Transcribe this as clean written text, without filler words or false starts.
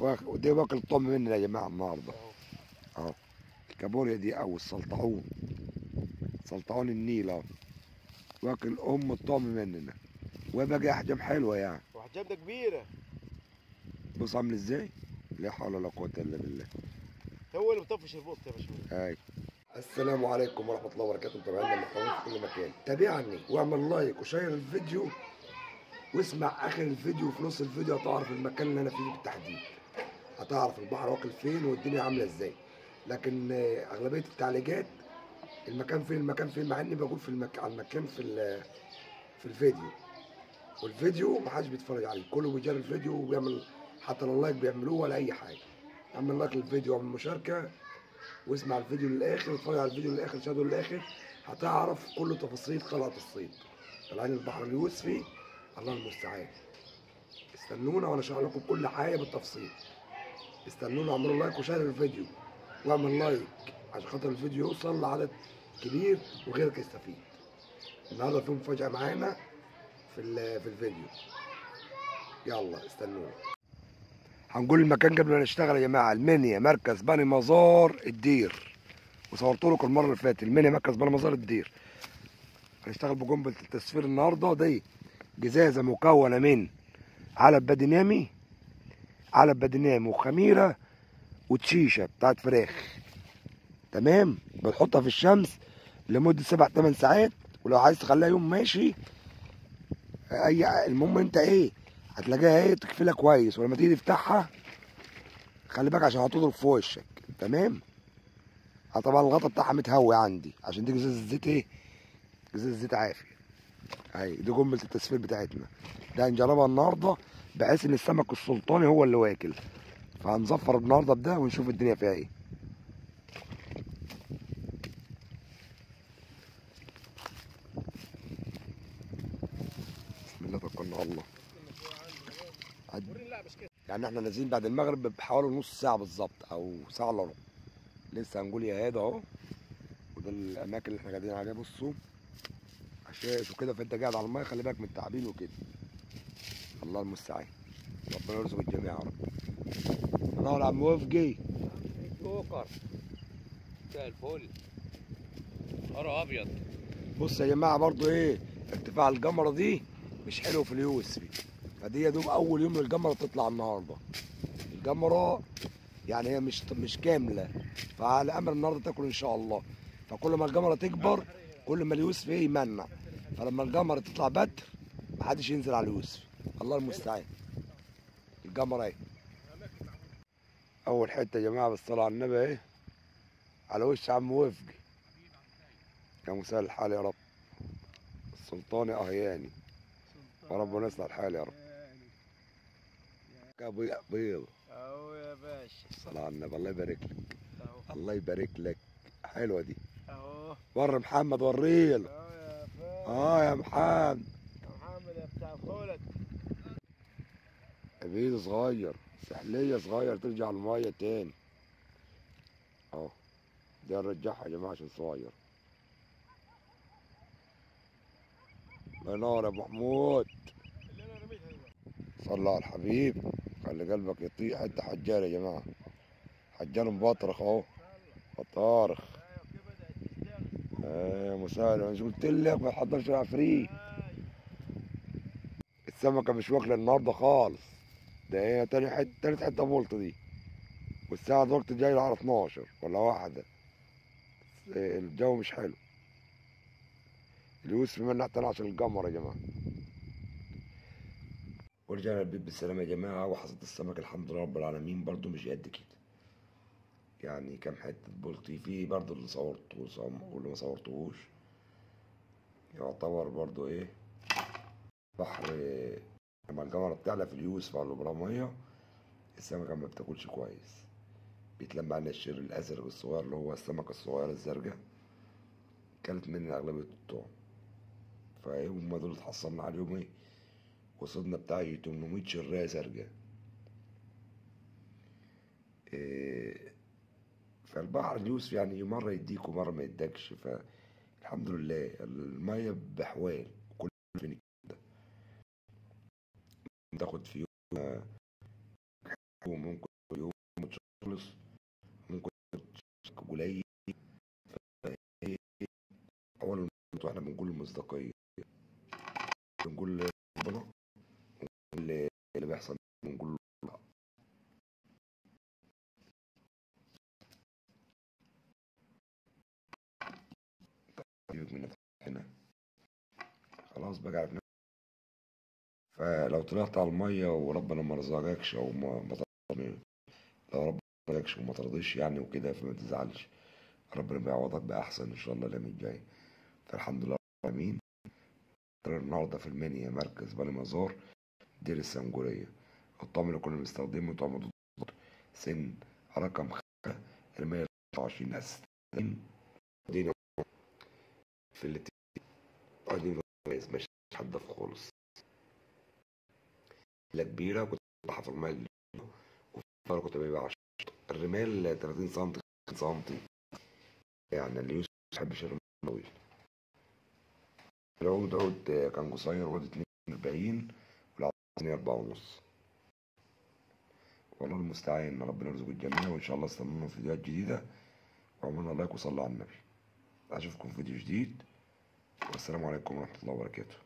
ودي واكل طعم مننا يا جماعه النهارده اهو. الكابوريا دي او السلطعون، سلطعون النيل اهو، واكل الطعم مننا، وبقى احجام حلوه يعني. واحجام ده كبيره. بص عامل ازاي، لا حول ولا قوه الا بالله. هو اللي مطفش البط يا باشمهندس. هاي. السلام عليكم ورحمه الله وبركاته، متابعينا المحترمين في كل مكان. تابعني واعمل لايك وشير الفيديو، واسمع اخر الفيديو وفي نص الفيديو هتعرف المكان اللي انا فيه بالتحديد، هتعرف البحر واكل فين والدنيا عامله ازاي. لكن اغلبيه التعليقات المكان فين المكان فين، مع اني بقول على المكان في الفيديو، والفيديو محدش بيتفرج عليه، كله بيجري الفيديو وبيعمل حتى لو لايك بيعملوه ولا اي حاجه. اعمل لايك للفيديو واعمل مشاركه واسمع الفيديو للاخر واتفرج على الفيديو للاخر، شاهده للاخر، هتعرف كل تفاصيل قلعه الصيد طالعين البحر اليوسفي. الله المستعان. استنونا وانا اشرح لكم كل حاجه بالتفصيل. استنونا، اعملوا لايك وشير الفيديو واعمل لايك عشان خاطر الفيديو يوصل لعدد كبير وغيرك يستفيد. النهارده في مفاجاه معانا في الفيديو، يلا استنونا. هنقول المكان قبل ما نشتغل يا جماعه. المنيا مركز بني مزار الدير، وصورت لكم المره اللي فاتت. المنيا مركز بني مزار الدير. هنشتغل بقنبله التصفير النهارده. دي جزازه مكونه من علب بدنامي، وخميره وتشيشه بتاعت فراخ، تمام. بتحطها في الشمس لمده 7-8 ساعات، ولو عايز تخليها يوم ماشي المهم انت ايه هتلاقيها ايه تقفلها كويس، ولما تيجي تفتحها خلي بالك عشان هتضرب في وشك، تمام. طبعا الغطا بتاعها متهوي عندي عشان دي جزازه زيت ايه، جزازه زيت عافيه. اهي دي قنبله التصفير بتاعتنا. ده هنجربها النهارده بحيث ان السمك السلطاني هو اللي واكل، فهنزفر النهارده بده ونشوف الدنيا فيها ايه. بسم الله توكلنا على الله. يعني احنا نازلين بعد المغرب بحوالي نص ساعه بالظبط او ساعه الا ربع. لسه هنقول يا هاده اهو. وده الاماكن اللي احنا قاعدين عليها. بصوا عشاش وكده، فانت قاعد على الميه خلي بالك من التعابين وكده. الله المستعان، ربنا يرزق الجميع يا رب. نور عم وفقي. جوكر مساء الفل، نهار ابيض. بص يا جماعه برضو ايه، ارتفاع الجمره دي مش حلو في اليوسفي، فدي يا دوب اول يوم للجمره تطلع النهارده. الجمره يعني هي مش كامله، فعلى امر النهارده تاكل ان شاء الله. فكل ما الجمره تكبر كل ما اليوسفي ايه يمنع، فلما الجمره تطلع بدر محدش ينزل على اليوسفي. الله المستعان. الجمره ايه اول حته يا جماعه بالصلاه على النبي ايه، على وش عم وفقي. يا مساء الحال يا رب. السلطاني اهياني، وربنا يصلح الحال يا رب. بيض اهو يا باشا. الصلاة على النبي، الله يبارك لك. اهو الله يبارك لك. حلوة دي. اهو وري محمد، وريله. اهو يا فندم. يا محمد. يا محمد يا بتاع خولك. بيض صغير، سحلية صغير ترجع المية تاني اهو. دي هنرجعها يا جماعة عشان صغير. الله ينور يا ابو محمود. اللي انا رميتها دي بقى. صلى على الحبيب. خلي قلبك يطيح. حتة حجار يا جماعة، حجار مبطرخ اهو، بطارخ. ايوه كده بدات تشتغل. يا مساعد، مش قلت لك ما تحضرش العفريت. السمكة مش واكلة النهاردة خالص. ده هي تالت حتة بولت دي، والساعة دلوقتي جاية على 12 ولا واحدة. الجو مش حلو. اليوسف منع تاني عشان القمر يا جماعة. ورجعنا البيت بالسلامة يا جماعة، وحصلت السمك الحمد لله رب العالمين، برضو مش قد كده. يعني كام حتة بولتي فيه برضو اللي صورته واللي ما صورتهوش. يعتبر برضو ايه، بحر. لما الجمرة بتعلى في اليوسف على البرامية السمكة ما بتاكلش كويس، بيتلم علينا الشر الأزرق الصغير اللي هو السمكة الصغيرة الزرقاء، كانت مننا أغلبية الطعم. فهم دول اتحصلنا عليهم ايه، وصلنا بتاع 800 شراية زرقاء. إيه، فالبحر اليوسف يعني مرة يديك ومرة ما يدكش، فالحمد لله المية بحوال كل فين كده. تاخد في يوم ممكن خلص ممكن قليل. أولا احنا بنقول المصداقية، بنقول ربنا، اللي بيحصل بنقول لا. سيبك من هنا خلاص بقى عرفنا. فلو طلعت على المية وربنا ما رزقكش أو ما طلعش، لو ربنا ما رزقكش وما ترضيش يعني وكده فما تزعلش، ربنا بيعوضك بأحسن إن شاء الله الأيام الجاي. فالحمد لله رب العالمين. النهارده في المنيا مركز بني مزار دير السنجورية. الطعم اللي كنا بنستخدمه طعم ضد سن رقم 5 123 أسنان دينا في الاتنين قاعدين مش حدف خالص. لا كبيرة كنت بحط في الماء وفي مرة كنت ببيع 10. الرمال 30 سم 50 سم، يعني اللي يوسف ما يحبش الرمال طويل. عود كان قصير، عود 42 والعصنية 4 ونص. والله المستعان، ربنا يرزق الجميع، وإن شاء الله استنونا في فيديوهات جديدة، وعملنا لايك وصلوا على النبي. أشوفكم في فيديو جديد، والسلام عليكم ورحمة الله وبركاته.